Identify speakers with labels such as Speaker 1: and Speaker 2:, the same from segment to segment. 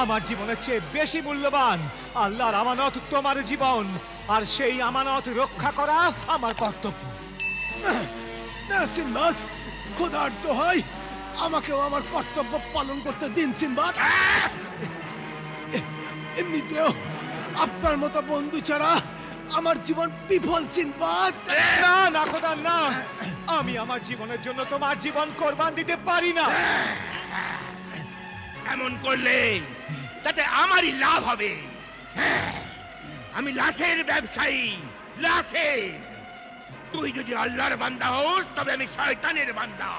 Speaker 1: আমার জীবনের চেয়ে বেশি মূল্যবান। আল্লাহর আমানত তোমার জীবন, আর সেই আমানত রক্ষা করা আমার কর্তব্য।
Speaker 2: না সিনবাদ, খোদার দোহাই, আমাকেও আমার কর্তব্য পালন করতে দিন সিনবাদ। এমনিতেও আপনার মতো বন্ধু ছাড়া আমার জীবন বিফল সিনবাদ।
Speaker 1: না না খোদা না, আমি আমার জীবনের জন্য তোমার জীবন কোরবান দিতে পারি না।
Speaker 3: এমন করলে তাতে আমারই লাভ হবে। আমি লাশের ব্যবসায়ী, লাশের। তুই যদি আল্লাহর বান্দা হোস তবে আমি শয়তানের বান্দা।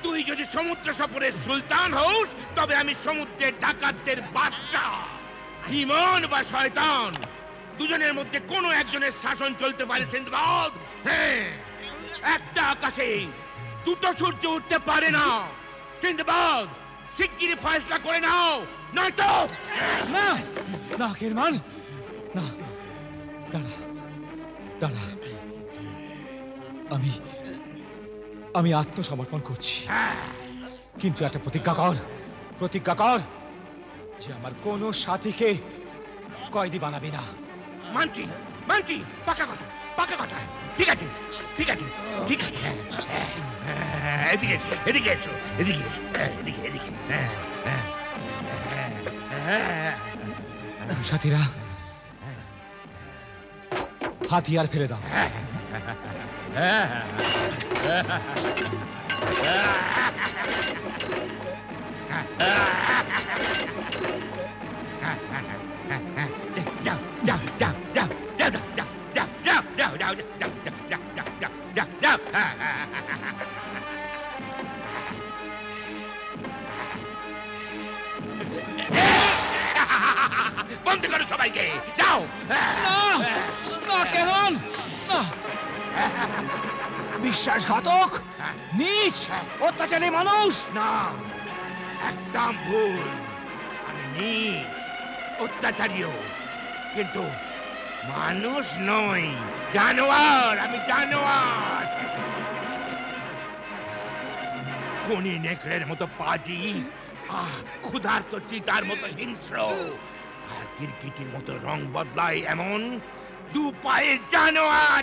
Speaker 3: তুই যদি সমুদ্র সফরের সুলতান হোস তবে আমি সমুদ্রের ডাকাতদের বাদশা। ঈমান বা শয়তান, দুজনের মধ্যে কোনো একজনের শাসন চলতে পারে সিন্দবাদ। হ্যাঁ, একটা আকাশে দুটো সূর্য উঠতে পারে না। সিন্দবাদ, শিগগিরই ফয়সলা করে নাও, নয়তো
Speaker 1: না না কিরমান, না, দাঁড়া দাঁড়া, আমি আত্মসমর্পণ করছি, কিন্তু একটা প্রতিজ্ঞা কর যে আমার কোনো সাথীকে কয়েদি বানাবি না।
Speaker 3: মানছি, পাকা কথা। ঠিক আছে। এদিকে এসো।
Speaker 1: সাথীরা, হাতিয়ার ফেলে দাও।
Speaker 3: বন্ধ করো সবাইকে, যাও।
Speaker 2: বিশ্বাসঘাতক, নীচ, অত্যাচারী মানুষ।
Speaker 3: না, একদম ভুল। আমি নীচ, অত্যাচারীও, কিন্তু মানুষ নই। জানোয়ার, আমি জানোয়ার। কোনি নেকড়ের মতো পাজি, ক্ষুধার্ত চিতার মতো হিংস্র, আর কিরকিটির মতো রং বদলায় এমন দু পায়ের জানোয়ার।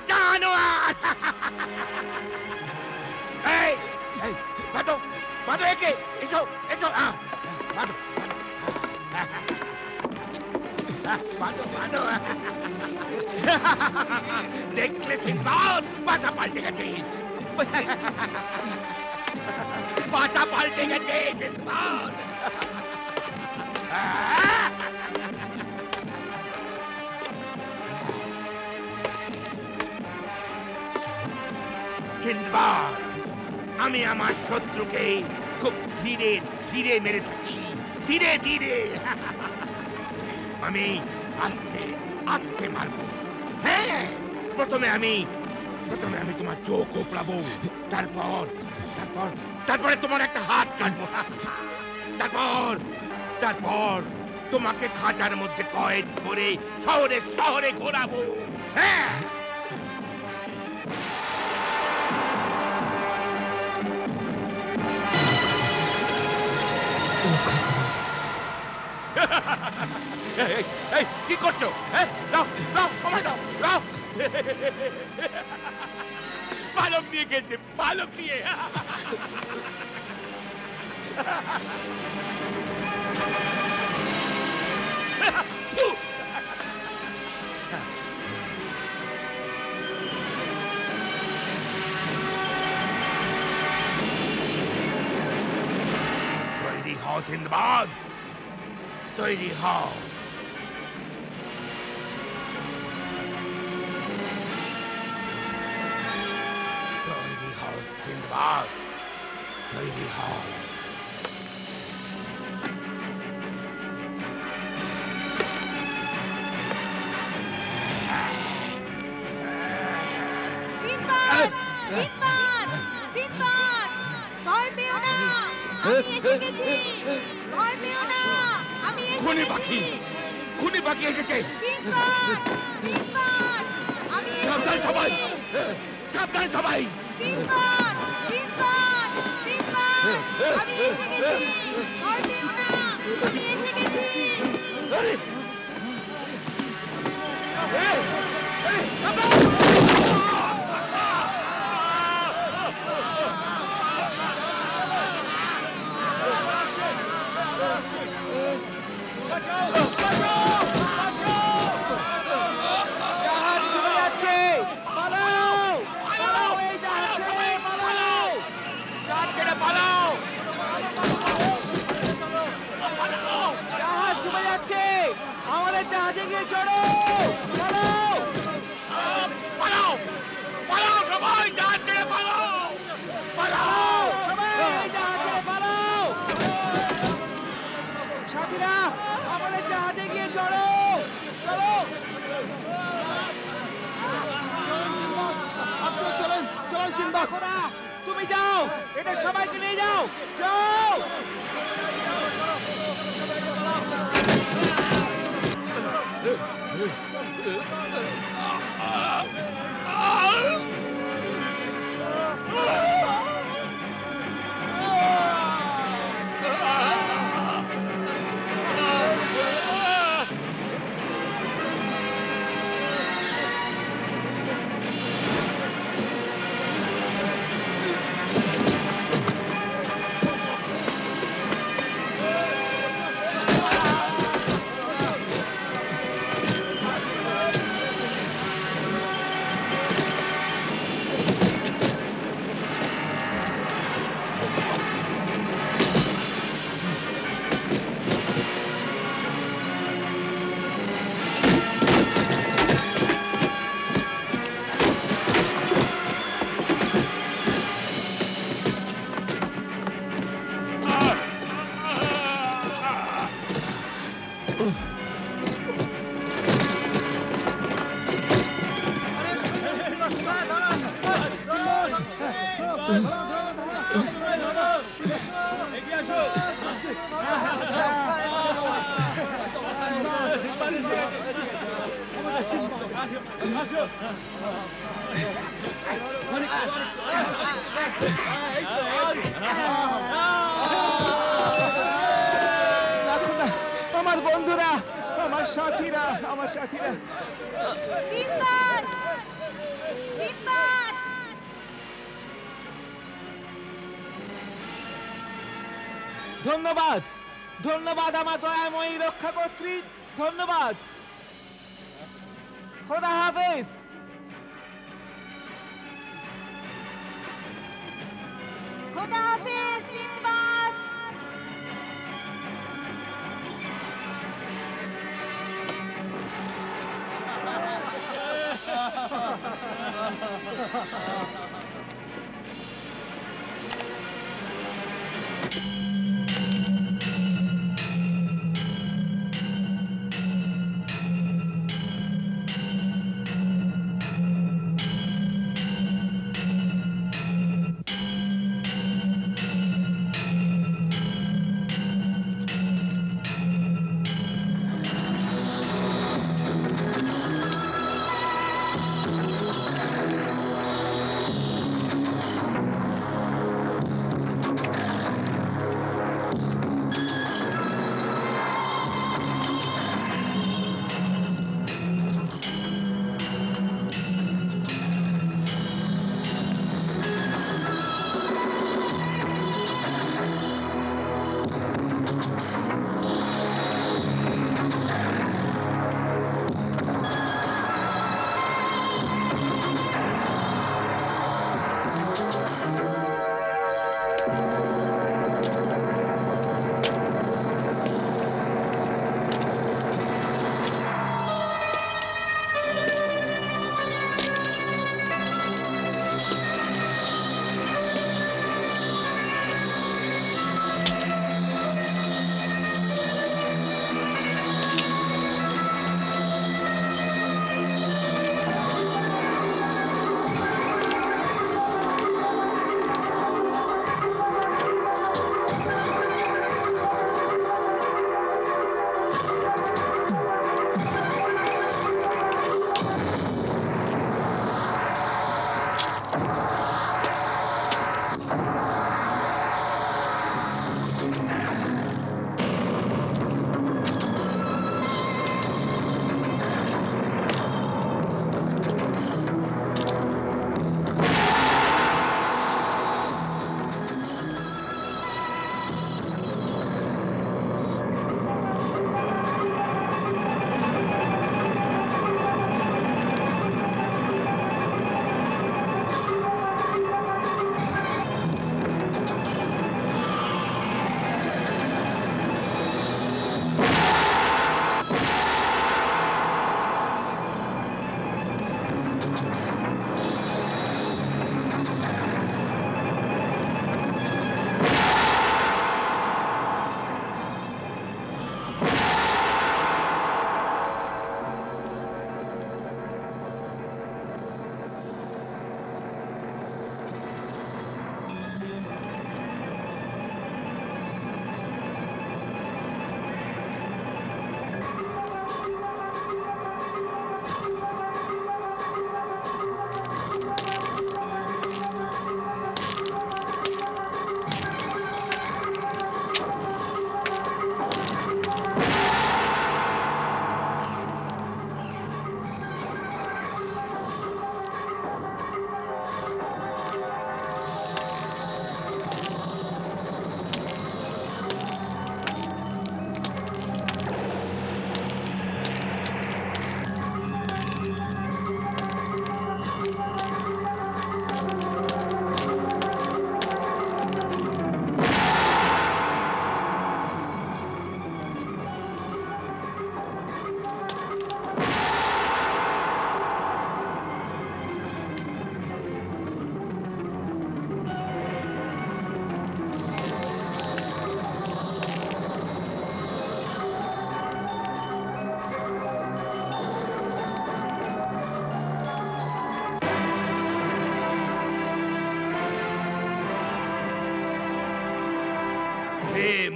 Speaker 3: এই বাঁধো একে, এসো। বাঁধো। দেখলে সিনবাদ, বাসা পাল্টে গেছে সিনবাদ। সিনবাদ, আমি আমার শত্রুকে খুব ধীরে ধীরে মেরে থাকি, ধীরে। আমি আস্তে আস্তে মারবো। হ্যাঁ, প্রথমে আমি তোমার চোখ ওপড়াবো, তারপরে তোমার একটা হাত কাটবো, তারপর তোমাকে খাঁচার মধ্যে কয়েদ করে শহরে ঘোরাবো। হ্যাঁ, কি করছো? পালক দিয়ে খেলছে, পালক দিয়ে। তৈরি হও সিন্দবাদ, তৈরি হও। সিন্দবাদ, তৈরি হও।
Speaker 4: ভয় পেও না, আমি এসে গেছি। ভয় পেও না, আমি এসে গেছি।
Speaker 3: খুনি পাখি এসেছে।
Speaker 4: আমি
Speaker 3: সাবধান সবাই।
Speaker 4: সিনবাদ, আমি এসে গেছি। ভয় পেও না। আমি এসে গেছি।
Speaker 1: জাহাজ ডুবে যাচ্ছে, পালাও পালাও, এই জাহাজ ছেড়ে পালাও,
Speaker 3: জাহাজ ছেড়ে পালাও।
Speaker 1: জাহাজ ডুবে যাচ্ছে, আমাদের জাহাজে গিয়ে চড়ো, পালাও
Speaker 3: পালাও পালাও সবাই, জাহাজ ছেড়ে পালাও। পালাও
Speaker 1: সবাই, এই জাহাজ ছেড়ে পালাও। সাথীরা, আমাদের জাহাজে গিয়ে চড়ো, চলো।
Speaker 2: আপনারা চলেন চলেন সিনবাদ।
Speaker 1: খোদা, তুমি যাও, এদের সবাইকে নিয়ে যাও, যাও। আমার বন্ধুরা, আমার সাথীরা, আমার সাথীরা,
Speaker 4: সিনবাদ, সিনবাদ।
Speaker 1: ধন্যবাদ, ধন্যবাদ আমার দয়াময়ী রক্ষা কর্ত্রী, ধন্যবাদ। খোদা হাফেজ।
Speaker 4: খোদা হাফেজ সিনবাদ।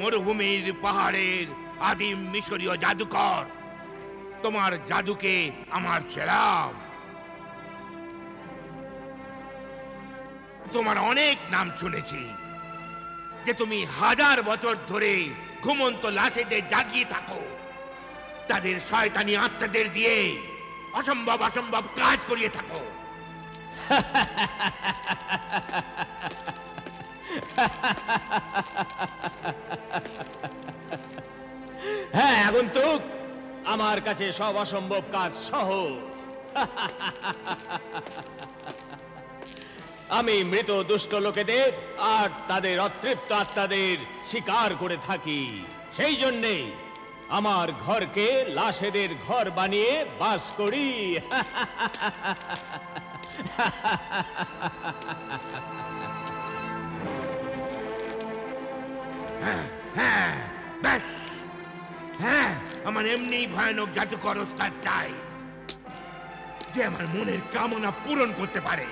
Speaker 3: মরুভূমির পাহাড়ের আদিম মিশরীয় জাদুকর। তোমার জাদুকে আমার ছেলাম। তোমার অনেক নাম শুনেছি, যে তুমি 1000 বছর ধরে ঘুমন্ত লাশেদের জাগিয়ে থাকো, তাদের শয়তানি আত্মাদের দিয়ে অসম্ভব অসম্ভব কাজ করিয়ে থাকো।
Speaker 5: হ্যাঁ আগন্তুক, আমার কাছে সব অসম্ভব কাজ সহজ। আমি মৃত দুষ্ট লোকেদের আর তাদের অতৃপ্ত আত্মাদের শিকার করে থাকি। সেই জন্যে আমার ঘরকে লাশেদের ঘর বানিয়ে বাস করি।
Speaker 3: হ্যাঁ, ব্যাস। হ্যাঁ, আমার এমনি ভয়ানক জাদুকর ওস্তাদ চাই, যে আমার মনের কামনা পূরণ করতে পারে।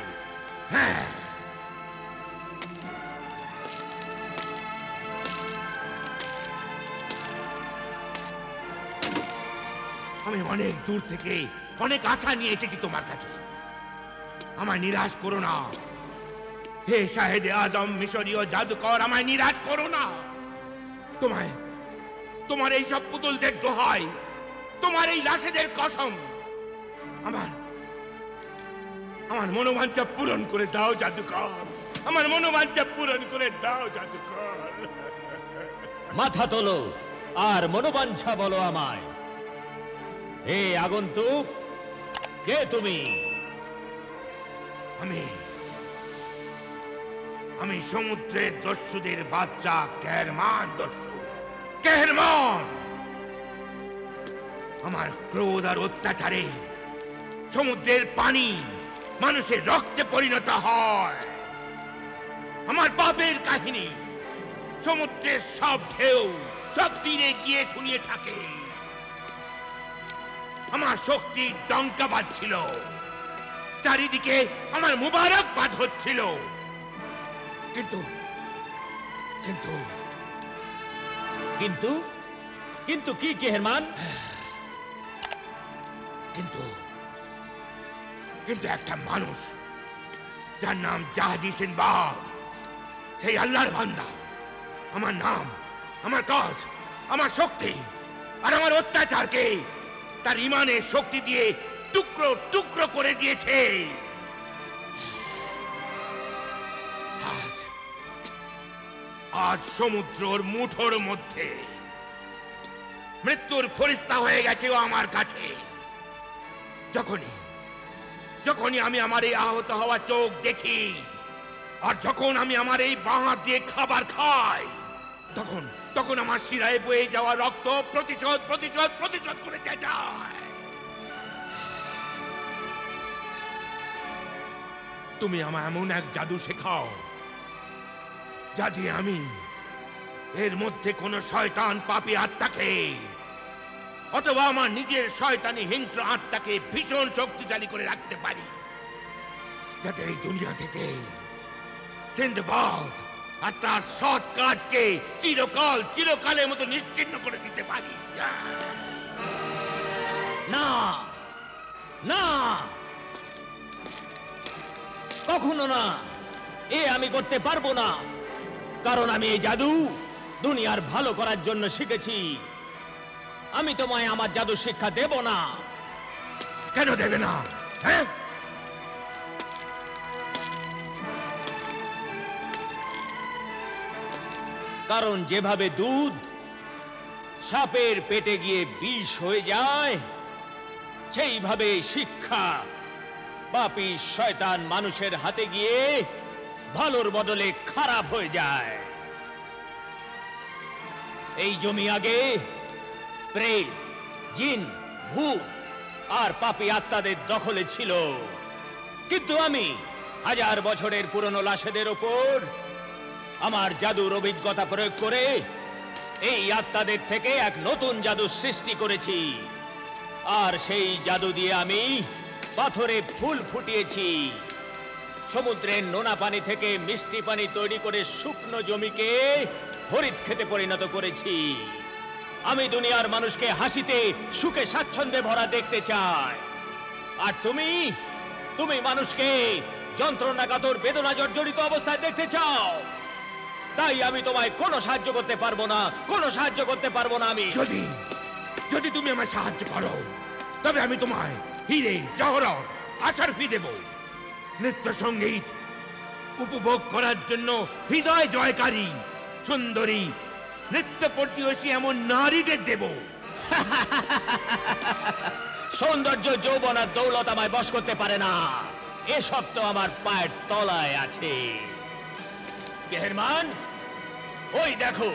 Speaker 3: হ্যাঁ, আমি অনেক দূর থেকে অনেক আশা নিয়ে এসেছি তোমার কাছে। আমায় নিরাশ করো না হে শাহেদে আজম মিশরীয় জাদুকর, আমায় নিরাশ করো না। তোমার এই সব পুতুলদের দোহাই, তোমার এই লাশেদের কসম, আমার মনোবাঞ্ছা পূরণ করে দাও জাদুকর, আমার মনোবাঞ্ছা পূরণ করে দাও জাদুকর।
Speaker 5: মাথা তোলো আর মনোবাঞ্ছা বলো আমায়। হে আগন্তুক, কে তুমি?
Speaker 3: আমি সমুদ্রের দস্যুদের বাচ্চা কেহরমান দস্যু, কেহরমান। আমার ক্রোধ আর অত্যাচারে সমুদ্রের পানি মানুষের রক্তে পরিণত হয়। আমার পাপের কাহিনী সমুদ্রের সব ঢেউ সব তীরে গিয়ে শুনিয়ে থাকে। আমার শক্তি ডঙ্কা বাজছিল, চারিদিকে আমার মুবারকবাদ হচ্ছিল, কিন্তু কিন্তু
Speaker 5: কিন্তু কিন্তু কি কেহরমান?
Speaker 3: কিন্তু কিন্তু একটা মানুষ, যার নাম জাহাজি সিনবাদ, সেই আল্লাহর বান্দা আমার নাম, আমার কাজ, আমার শক্তি আর আমার অত্যাচারকে তার ইমানের শক্তি দিয়ে টুকরো টুকরো করে দিয়েছে। আজ সমুদ্রের মুঠোর মধ্যে মৃত্যুর ফরিস্তা হয়ে গেছে ও আমার কাছে। যখনই আমি আমার এই আহত হওয়া চোখ দেখি, আর যখন আমি আমার এই বাঁ হাত দিয়ে খাবার খাই, তখন আমার শিরায় বয়ে যাওয়া রক্ত প্রতিশোধ প্রতিশোধ প্রতিশোধ করে যায়। তুমি আমায় এমন এক জাদু শেখাও, যা দিয়ে আমি এর মধ্যে কোন শয়তান পাপী আত্মাকে অথবা আমার নিজের শয়তানি হিংস্র আত্মাকে ভীষণ শক্তিশালী করে রাখতে পারি, যাতে এই দুনিয়া থেকে সিন্দবাদ আর তার সৎ কাজকে চিরকালের মতো নিশ্চিহ্ন করে দিতে পারি।
Speaker 5: না না, কখনো না, এ আমি করতে পারবো না। কারণ আমি এই জাদু দুনিয়ার ভালো করার জন্য শিখেছি। আমি তোমায় আমার জাদু শিক্ষা দেব না।
Speaker 3: কেন দেবে না? হ্যাঁ,
Speaker 5: কারণ যেভাবে দুধ সাপের পেটে গিয়ে বিষ হয়ে যায়, সেইভাবে শিক্ষা পাপী শয়তান মানুষের হাতে গিয়ে ভালোর বদলে খারাপ হয়ে যায়। এই জমি আগে প্রেত, জিন, ভূত আর পাপী আত্মাদের দখলে ছিল, কিন্তু আমি 1000 বছরের পুরনো লাশেদের ওপর আমার জাদুর অভিজ্ঞতা প্রয়োগ করে এই আত্মাদের থেকে এক নতুন জাদু সৃষ্টি করেছি। আর সেই জাদু দিয়ে আমি পাথরে ফুল ফুটিয়েছি। সমুদ্রের নোনা পানি থেকে মিষ্টি পানি তৈরি করে শুকনো জমিকে হরিৎ খেতে পরিণত করেছি। আমি দুনিয়ার মানুষকে হাসিতে সুখে স্বাচ্ছন্দ্যে ভরা দেখতে চাই, আর তুমি তুমি মানুষকে যন্ত্রণাকাতর বেদনা জর্জরিত অবস্থায় দেখতে চাও। তাই আমি তোমায় কোনো সাহায্য করতে পারবো না, কোনো সাহায্য করতে পারবো না আমি।
Speaker 3: যদি যদি তুমি আমার সাহায্য করো, তবে আমি তোমায় হিরে জহরত আশার ফি দেব, নৃত্য সঙ্গীত উপভোগ করার জন্য হৃদয় জয়কারী সুন্দরী নৃত্য পটিয়সী এমন নারীদের দেব।
Speaker 5: সৌন্দর্য, যৌবন আর দৌলত আমায় বশ করতে পারে না, এসব তো আমার পায়ের তলায় আছে। কেহেরমান, ওই দেখো।